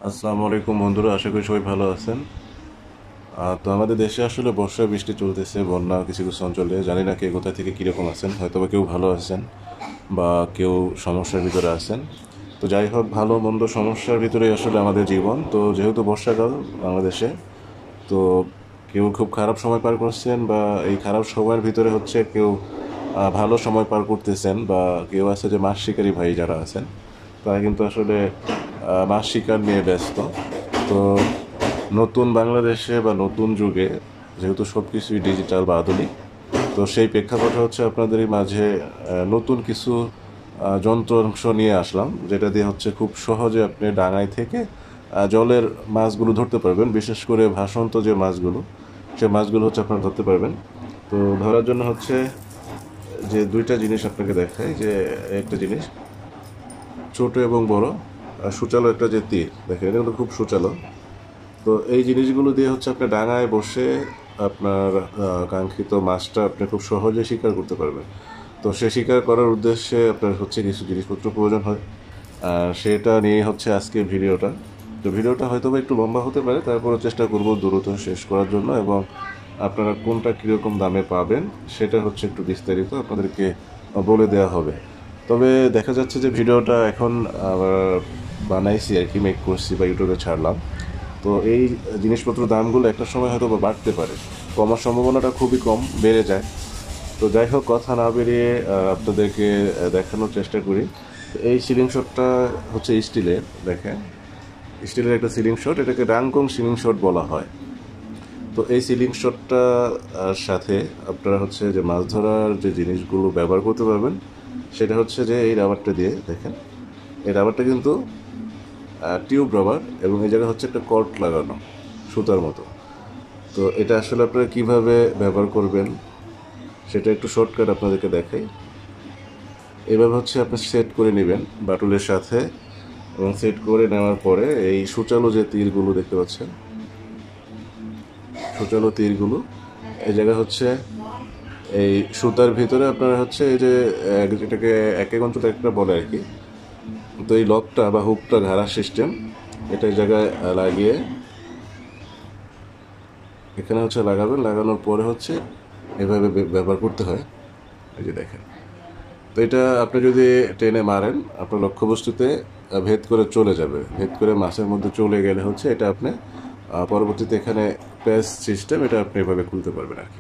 আসসালামু আলাইকুম বন্ধুরা, আশা করি সবাই ভালো আছেন। তো আমাদের দেশে আসলে বর্ষা বৃষ্টি চলতেছে, বন্যা কিছু কিছু অঞ্চলে। জানি না কে কোথা থেকে কীরকম আছেন, হয়তো বা কেউ ভালো আছেন বা কেউ সমস্যার ভিতরে আছেন। তো যাই হোক, ভালো মন্দ সমস্যার ভিতরেই আসলে আমাদের জীবন। তো যেহেতু বর্ষাকাল বাংলাদেশে, তো কেউ খুব খারাপ সময় পার করছেন বা এই খারাপ সময়ের ভিতরে হচ্ছে কেউ ভালো সময় পার করতেছেন, বা কেউ আছে যে মাছ শিকারী ভাই যারা আছেন তারা কিন্তু আসলে মাছ শিকার নিয়ে ব্যস্ত। তো নতুন বাংলাদেশে বা নতুন যুগে যেহেতু সব কিছুই ডিজিটাল বা আধুনিক, তো সেই প্রেক্ষাপটে হচ্ছে আপনাদের মাঝে নতুন কিছু যন্ত্রাংশ নিয়ে আসলাম, যেটা দিয়ে হচ্ছে খুব সহজে আপনি ডাঙায় থেকে জলের মাছগুলো ধরতে পারবেন। বিশেষ করে ভাসন্ত যে মাছগুলো, সে মাছগুলো হচ্ছে আপনারা ধরতে পারবেন। তো ধরার জন্য হচ্ছে যে দুইটা জিনিস আপনাকে দেখাই, যে একটা জিনিস ছোট এবং বড় সূচালো একটা যে তীর দেখেন, এটা কিন্তু খুব সূচালো। তো এই জিনিসগুলো দিয়ে হচ্ছে আপনি ডাঙায় বসে আপনার কাঙ্ক্ষিত মাছটা আপনি খুব সহজে শিকার করতে পারবেন। তো সে শিকার করার উদ্দেশ্যে আপনার হচ্ছে কিছু জিনিসপত্র প্রয়োজন হয়, আর সেটা নিয়ে হচ্ছে আজকে ভিডিওটা। তো ভিডিওটা হয়তো বা একটু লম্বা হতে পারে, তারপরে চেষ্টা করব দ্রুত শেষ করার জন্য, এবং আপনারা কোনটা কীরকম দামে পাবেন সেটা হচ্ছে একটু বিস্তারিত আপনাদেরকে বলে দেওয়া হবে। তবে দেখা যাচ্ছে যে ভিডিওটা এখন আবার বানাইছি আর কি, মেক করছি বা ইউটিউবে ছাড়লাম। তো এই জিনিসপত্র দামগুলো একটা সময় হয়তো বা বাড়তে পারে, কমার সম্ভাবনাটা খুবই কম, বেড়ে যায়। তো যাই হোক, কথা না বেরিয়ে আপনাদেরকে দেখানোর চেষ্টা করি। এই সিলিং শটটা হচ্ছে স্টিলের, দেখেন স্টিলের একটা সিলিং শট, এটাকে রাংকং সিলিং শট বলা হয়। তো এই সিলিং শটটা সাথে আপনারা হচ্ছে যে মাছ ধরার যে জিনিসগুলো ব্যবহার করতে পারবেন, সেটা হচ্ছে যে এই রাবারটা দিয়ে, দেখেন এই রাবারটা কিন্তু টিউব রাবার, এবং এই জায়গায় হচ্ছে একটা কর্ড লাগানো সুতার মতো। তো এটা আসলে আপনারা কীভাবে ব্যবহার করবেন সেটা একটু শর্টকাট আপনাদেরকে দেখাই। এভাবে হচ্ছে আপনি সেট করে নেবেন বাটুলের সাথে, এবং সেট করে নেওয়ার পরে এই সূচালো যে তীরগুলো দেখতে পাচ্ছেন, সূচালো তীরগুলো এই জায়গায় হচ্ছে এই সুতার ভিতরে আপনারা হচ্ছে এই যে যেটাকে এক এক অঞ্চলে একটা বলে আর কি। তো এই লকটা বা হুকটা ঘাড়া সিস্টেম, এটা এই জায়গায় লাগিয়ে এখানে হচ্ছে লাগাবেন। লাগানোর পরে হচ্ছে এভাবে ব্যবহার করতে হয়। এই যে দেখেন, তো এটা আপনি যদি টেনে মারেন আপনার লক্ষ্যবস্তুতে ভেদ করে চলে যাবে। ভেদ করে মাছের মধ্যে চলে গেলে হচ্ছে এটা আপনি পরবর্তীতে এখানে প্যাচ সিস্টেম, এটা আপনি এভাবে খুলতে পারবেন আর কি।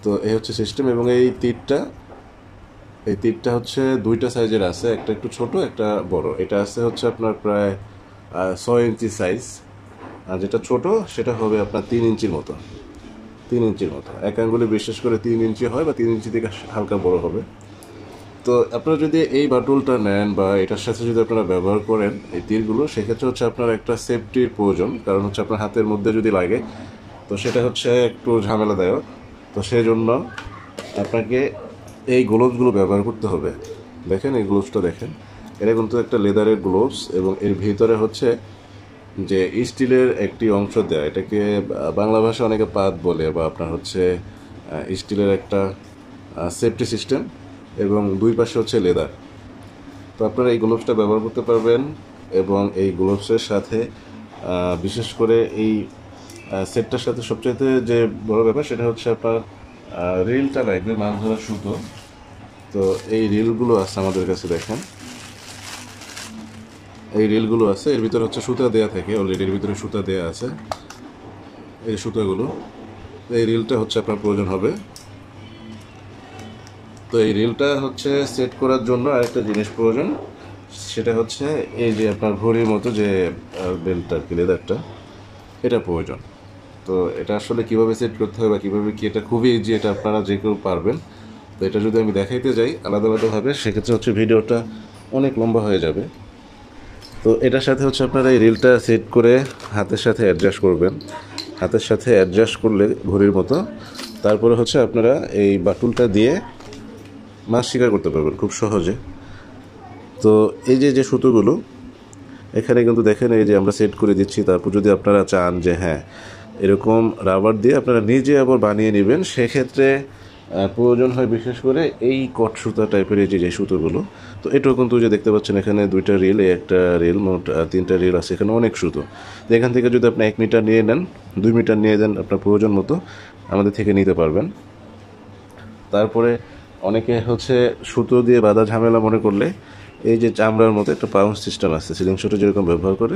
তো এই হচ্ছে সিস্টেম। এবং এই তীরটা হচ্ছে দুইটা সাইজের আছে, একটা একটু ছোট, একটা বড়। এটা আছে হচ্ছে আপনার প্রায় 6 ইঞ্চি সাইজ, আর যেটা ছোট সেটা হবে আপনার 3 ইঞ্চির মতো। 3 ইঞ্চির মতো, এক আঙ্গুলে বিশেষ করে 3 ইঞ্চি হয়, বা 3 ইঞ্চি থেকে হালকা বড় হবে। তো আপনারা যদি এই বাটুলটা নেন বা এটার সাথে যদি আপনারা ব্যবহার করেন এই তীরগুলো, সেক্ষেত্রে হচ্ছে আপনার একটা সেফটির প্রয়োজন, কারণ হচ্ছে আপনার হাতের মধ্যে যদি লাগে তো সেটা হচ্ছে একটু ঝামেলাদায়ক। তো সেই জন্য আপনাকে এই গ্লোভসগুলো ব্যবহার করতে হবে। দেখেন এই গ্লোভসটা দেখেন, এটা কিন্তু একটা লেদারের গ্লোভস, এবং এর ভিতরে হচ্ছে যে স্টিলের একটি অংশ দেয়, এটাকে বাংলা ভাষায় অনেকে পাত বলে, বা আপনার হচ্ছে স্টিলের একটা সেফটি সিস্টেম, এবং দুই পাশে হচ্ছে লেদার। তো আপনারা এই গ্লোভসটা ব্যবহার করতে পারবেন। এবং এই গ্লোভসের সাথে বিশেষ করে এই সেটটার সাথে সবচাইতে যে বড় ব্যাপার সেটা হচ্ছে আপনার রিলটা লাগবে, মাছ ধরার সুতো। তো এই রিলগুলো আছে আমাদের কাছে, দেখেন এই রিলগুলো আছে, এর ভিতরে হচ্ছে সুতা দেয়া থাকে অলরেডি, এর ভিতরে সুতা দেয়া আছে, এই সুতাগুলো। এই রিলটা হচ্ছে আপনার প্রয়োজন হবে। তো এই রিলটা হচ্ছে সেট করার জন্য আরেকটা জিনিস প্রয়োজন, সেটা হচ্ছে এই যে আপনার ঘড়ির মতো যে বেল্টটা আর কি, লেদারটা, এটা প্রয়োজন। তো এটা আসলে কিভাবে সেট করতে হবে বা কীভাবে কি, এটা খুবই ইজি, এটা আপনারা যে কেউ পারবেন। তো এটা যদি আমি দেখাইতে যাই আলাদা আলাদাভাবে, সেক্ষেত্রে হচ্ছে ভিডিওটা অনেক লম্বা হয়ে যাবে। তো এটার সাথে হচ্ছে আপনারা এই রিলটা সেট করে হাতের সাথে অ্যাডজাস্ট করবেন। হাতের সাথে অ্যাডজাস্ট করলে ঘড়ির মতো, তারপরে হচ্ছে আপনারা এই বাটুলটা দিয়ে মাছ শিকার করতে পারবেন খুব সহজে। তো এই যে যে সুতোগুলো এখানে কিন্তু দেখেন, এই যে আমরা সেট করে দিচ্ছি। তারপর যদি আপনারা চান যে হ্যাঁ এরকম রাবার দিয়ে আপনারা নিজে আবার বানিয়ে নেবেন, সেক্ষেত্রে প্রয়োজন হয় বিশেষ করে এই কট সুতা টাইপের এই যে সুতোগুলো। তো এটাও কিন্তু যে দেখতে পাচ্ছেন এখানে 2টা রিল, একটা রিল, মোট 3টা রিল আছে, এখানে অনেক সুতো। তো এখান থেকে যদি আপনি 1 মিটার নিয়ে নেন, 2 মিটার নিয়ে দেন, আপনার প্রয়োজন মতো আমাদের থেকে নিতে পারবেন। তারপরে অনেকে হচ্ছে সুতো দিয়ে বাঁধা ঝামেলা মনে করলে এই যে চামড়ার মতো একটা পাউন্ড সিস্টেম আছে, সিলিং শটে যেরকম ব্যবহার করে,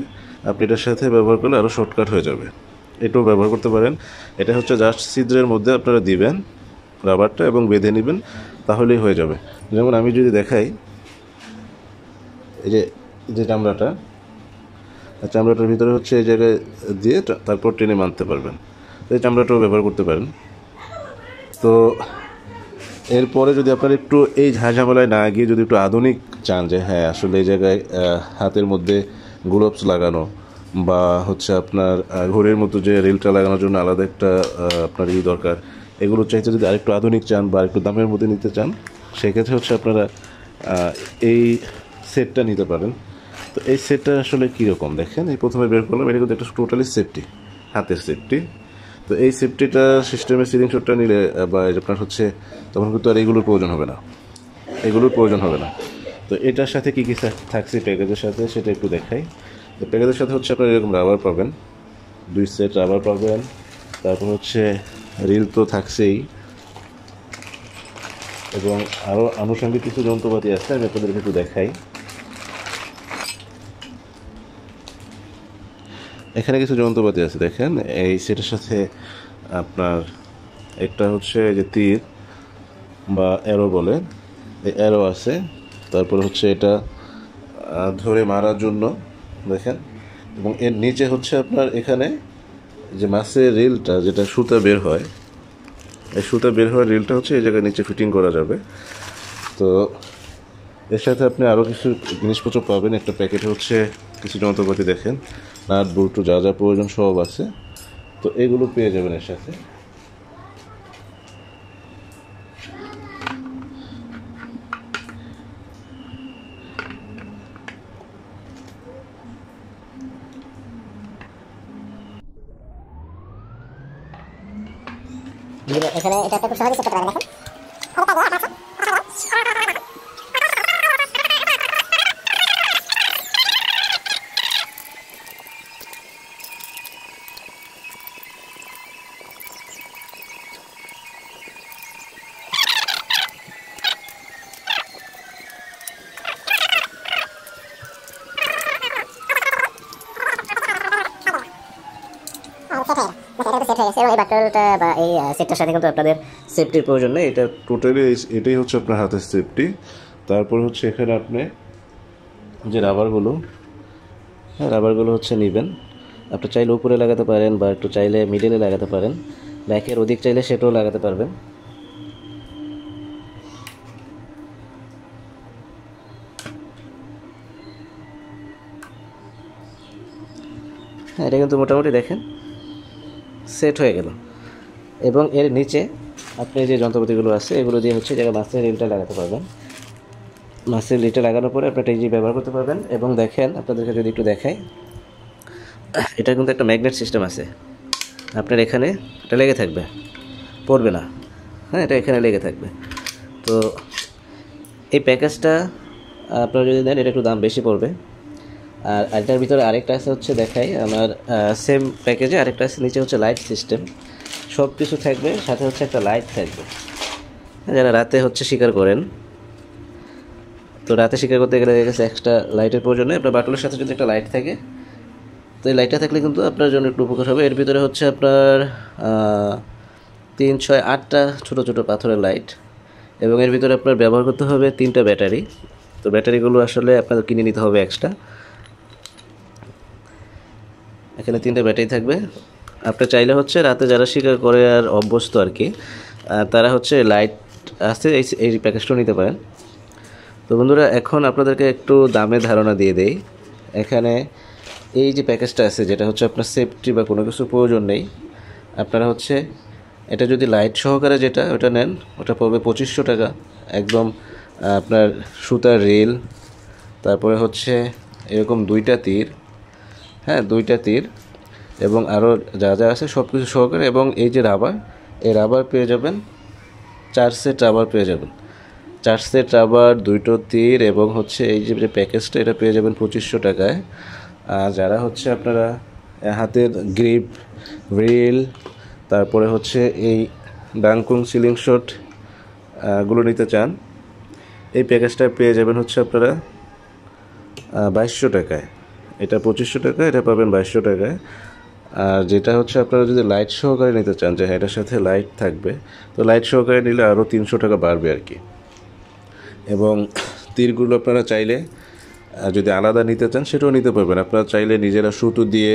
আপনি এটার সাথে ব্যবহার করলে আরও শর্টকাট হয়ে যাবে। এটাও ব্যবহার করতে পারেন। এটা হচ্ছে জাস্ট ছিদ্রের মধ্যে আপনারা দিবেন রাবারটা এবং বেঁধে নেবেন, তাহলেই হয়ে যাবে। যেমন আমি যদি দেখাই, এই যে চামড়াটার ভিতরে হচ্ছে এই জায়গায় দিয়ে তারপর টেনে বাঁধতে পারবেন। এই চামড়াটাও ব্যবহার করতে পারেন। তো এরপরে যদি আপনার একটু এই ঝামেলায় না গিয়ে যদি একটু আধুনিক চান, যে হ্যাঁ আসলে এই জায়গায় হাতের মধ্যে গ্লোভস লাগানো বা হচ্ছে আপনার ঘড়ির মতো যে রিলটা লাগানোর জন্য আলাদা একটা আপনার দরকার, এগুলো চাইতে যদি আরেকটু আধুনিক চান বা আরেকটু দামের মধ্যে নিতে চান, সেক্ষেত্রে হচ্ছে আপনারা এই সেটটা নিতে পারেন। তো এই সেটটা আসলে কীরকম দেখেন, এই প্রথমে বের করলাম, এটা কিন্তু একটা টোটালি সেফটি, হাতের সেফটি। তো এই সেফটিটা সিস্টেমে সিলিং শটটা নিলে বা আপনার হচ্ছে তখন কিন্তু আর এগুলোর প্রয়োজন হবে না, তো এটার সাথে কী কী থাকছে প্যাকেজের সাথে সেটা একটু দেখাই। তো প্যাকেজের সাথে হচ্ছে আপনার এরকম রাবার পাবেন, 2 সেট রাবার পাবেন। তারপর হচ্ছে রিল তো থাকছেই, এবং আরও আনুষঙ্গিক কিছু যন্ত্রপাতি আছে, আমি আপনাদেরকে একটু দেখাই। এখানে কিছু যন্ত্রপাতি আছে দেখেন, এই সেটের সাথে আপনার একটা হচ্ছে যে তীর বা অ্যারো বলে, এই অ্যারো আছে। তারপর হচ্ছে এটা ধরে মারার জন্য দেখেন, এবং এর নিচে হচ্ছে আপনার এখানে যে মাছের রিলটা, যেটা সুতা বের হয়, এই সুতা বের হওয়ার রিলটা হচ্ছে এই জায়গায় নিচে ফিটিং করা যাবে। তো এর সাথে আপনি আরও কিছু জিনিসপত্র পাবেন। একটা প্যাকেটে হচ্ছে কিছু যন্ত্রপাতি দেখেন, নাট বল্টু যা যা প্রয়োজন সব আছে, তো এগুলো পেয়ে যাবেন এর সাথে। এখানে এটা খুব সহজে সেট করতে পারবেন। দেখেন এই বাটলটা বা এই সেটটার সাথে কিন্তু আপনাদের সেফটির প্রয়োজন নেই, এটা টোটালি এটাই হচ্ছে আপনার হাতের সেফটি। তারপর হচ্ছে এখানে আপনি যে রাবারগুলো হচ্ছে নেবেন, আপনি চাইলে উপরে লাগাতে পারেন বা একটু চাইলে মিডলে লাগাতে পারেন, ব্যাকের অধিক চাইলে সেটাও লাগাতে পারবেন। এটা কিন্তু মোটামুটি দেখেন সেট হয়ে গেল। এবং এর নিচে আপনি যে যন্ত্রপাতিগুলো আছে এগুলো দিয়ে হচ্ছে জায়গায় মাছের রিলটা লাগাতে পারবেন। মাছের রিলটা লাগানোর পরে আপনার টেজি ব্যবহার করতে পারবেন। এবং দেখেন, আপনাদেরকে যদি একটু দেখাই, এটা কিন্তু একটা ম্যাগনেট সিস্টেম আছে, আপনার এখানে এটা লেগে থাকবে, পড়বে না। হ্যাঁ, এটা এখানে লেগে থাকবে। তো এই প্যাকেজটা আপনারা যদি নেন, এটা একটু দাম বেশি পড়বে। আর এটার ভিতরে আরেকটা আছে হচ্ছে দেখাই, আমার সেম প্যাকেজে আরেকটা আছে, নিচে হচ্ছে লাইট সিস্টেম, সব কিছু থাকবে, সাথে হচ্ছে একটা লাইট থাকবে। যারা রাতে হচ্ছে শিকার করেন, তো রাতে শিকার করতে গেলে গেছে এক্সট্রা লাইটের প্রয়োজন নেই, আপনার বাটলের সাথে যদি একটা লাইট থাকে, তো এই লাইটটা থাকলে কিন্তু আপনার জন্য একটু উপকার হবে। এর ভিতরে হচ্ছে আপনার 3, 6, 8টা ছোটো ছোটো পাথরের লাইট, এবং এর ভিতরে আপনার ব্যবহার করতে হবে 3টা ব্যাটারি। তো ব্যাটারিগুলো আসলে আপনাদের কিনে নিতে হবে এক্সট্রা। এখানে 3টা ব্যাটারি থাকবে। আপনি চাইলে হচ্ছে রাতে যারা শিকার করে আর অভ্যস্ত আর কি, তারা হচ্ছে লাইট আসতে এই প্যাকেজটাও নিতে পারেন। তো বন্ধুরা, এখন আপনাদেরকে একটু দামের ধারণা দিয়ে দেই। এখানে এই যে প্যাকেজটা আছে, যেটা হচ্ছে আপনার সেফটি বা কোনো কিছু প্রয়োজন নেই, আপনারা হচ্ছে এটা যদি লাইট সহকারে যেটা ওটা নেন, ওটা পড়বে 2500 টাকা। একদম আপনার সুতার রিল, তারপরে হচ্ছে এরকম 2টা তীর, হ্যাঁ 2টা তীর, এবং আরও যা যা আছে সব কিছু সহকারে, এবং এই যে রাবার, এই রাবার পেয়ে যাবেন 4 সেট রাবার পেয়ে যাবেন। 4 সেট রাবার, 2টো তীর এবং হচ্ছে এই যে প্যাকেজটা, এটা পেয়ে যাবেন 2500 টাকায়। আর যারা হচ্ছে আপনারা হাতের গ্রিপ, রিল, তারপরে হচ্ছে এই ডাংকুং সিলিং শট গুলো নিতে চান, এই প্যাকেজটা পেয়ে যাবেন হচ্ছে আপনারা 2200 টাকায়। এটা 2500 টাকা, এটা পাবেন 2200 টাকায়। আর যেটা হচ্ছে আপনারা যদি লাইট সহকারে নিতে চান, যে এটার সাথে লাইট থাকবে, তো লাইট সহকারে নিলে আরও 300 টাকা বাড়বে আর কি। এবং তীরগুলো আপনারা চাইলে যদি আলাদা নিতে চান সেটাও নিতে পারবেন। আপনারা চাইলে নিজেরা সুতো দিয়ে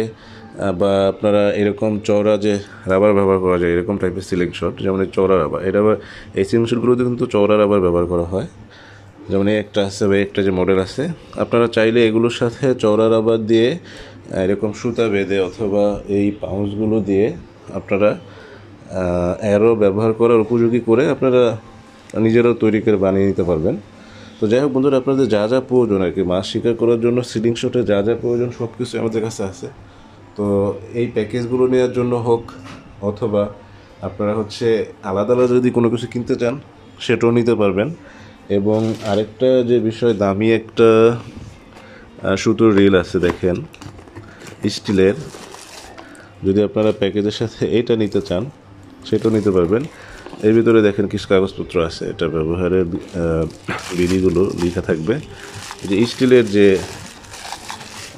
বা আপনারা এরকম চওড়া যে রাবার ব্যবহার করা যায়, এরকম টাইপের সিলিং শট, যেমন এই চওড়া রাবার, এটা আবার এই সিলিং শটগুলোতে কিন্তু চওড়া রাবার ব্যবহার করা হয়। যেমন এই একটা আছে বা একটা যে মডেল আছে, আপনারা চাইলে এগুলোর সাথে চওড়া রাবার দিয়ে এরকম সুতা বেঁধে অথবা এই পাউচগুলো দিয়ে আপনারা অ্যারো ব্যবহার করার উপযোগী করে আপনারা নিজেরাও তৈরি করে বানিয়ে নিতে পারবেন। তো যাই হোক বন্ধুরা, আপনাদের যা যা প্রয়োজন আর কি, মাছ শিকার করার জন্য সিলিং শটে যা যা প্রয়োজন সব কিছু আমাদের কাছে আছে। তো এই প্যাকেজগুলো নেওয়ার জন্য হোক অথবা আপনারা হচ্ছে আলাদা আলাদা যদি কোনো কিছু কিনতে চান সেটাও নিতে পারবেন। এবং আরেকটা যে বিষয়, দামি একটা সুতোর রিল আছে দেখেন স্টিলের, যদি আপনারা প্যাকেজের সাথে এটা নিতে চান সেটাও নিতে পারবেন। এর ভিতরে দেখেন কিছু কাগজপত্র আছে, এটা ব্যবহারের বিধিগুলো লেখা থাকবে। যে স্টিলের যে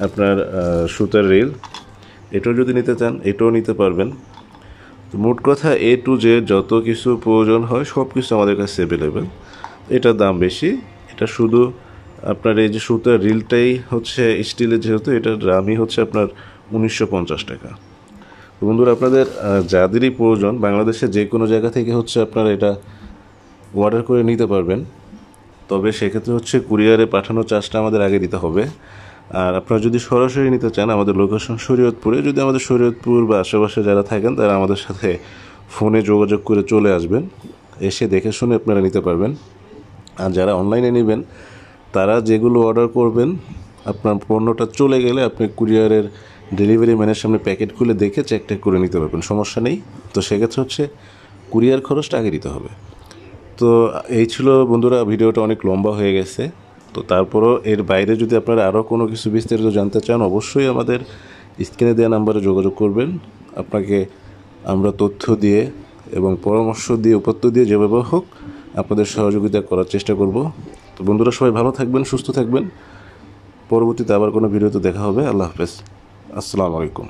আপনার সুতার রিল, এটাও যদি নিতে চান এটাও নিতে পারবেন। তো মোট কথা A to Z যত কিছু প্রয়োজন হয় সব কিছু আমাদের কাছে অ্যাভেলেবেল। এটার দাম বেশি, এটা শুধু আপনার এই যে সুতার রিলটাই হচ্ছে স্টিলের, যেহেতু এটার দামই হচ্ছে আপনার 1950 টাকা। তো বন্ধুরা, আপনাদের যাদেরই প্রয়োজন বাংলাদেশের যে কোনো জায়গা থেকে হচ্ছে আপনারা এটা অর্ডার করে নিতে পারবেন। তবে সেক্ষেত্রে হচ্ছে কুরিয়ারে পাঠানোর চার্জটা আমাদের আগে দিতে হবে। আর আপনারা যদি সরাসরি নিতে চান, আমাদের লোকেশন শরীয়তপুরে, যদি আমাদের শরীয়তপুর বা আশেপাশে যারা থাকেন তারা আমাদের সাথে ফোনে যোগাযোগ করে চলে আসবেন, এসে দেখে শুনে আপনারা নিতে পারবেন। আর যারা অনলাইনে নেবেন তারা যেগুলো অর্ডার করবেন, আপনার পণ্যটা চলে গেলে আপনি কুরিয়ারের ডেলিভারি ম্যানের সামনে প্যাকেট খুলে দেখে চেক টেক করে নিতে পারবেন, সমস্যা নেই। তো সেক্ষেত্রে হচ্ছে কুরিয়ার খরচটা আগে দিতে হবে। তো এই ছিল বন্ধুরা, ভিডিওটা অনেক লম্বা হয়ে গেছে। তো তারপরও এর বাইরে যদি আপনারা আরও কোনো কিছু বিস্তারিত জানতে চান, অবশ্যই আমাদের স্ক্রিনে দেওয়া নাম্বারে যোগাযোগ করবেন। আপনাকে আমরা তথ্য দিয়ে এবং পরামর্শ দিয়ে, উপাত্ত দিয়ে যেভাবে হোক আপনাদের সহযোগিতা করার চেষ্টা করব। তো বন্ধুরা, সবাই ভালো থাকবেন, সুস্থ থাকবেন। পরবর্তীতে আবার কোনো ভিডিওতে দেখা হবে। আল্লাহ হাফেজ, আসসালামু আলাইকুম।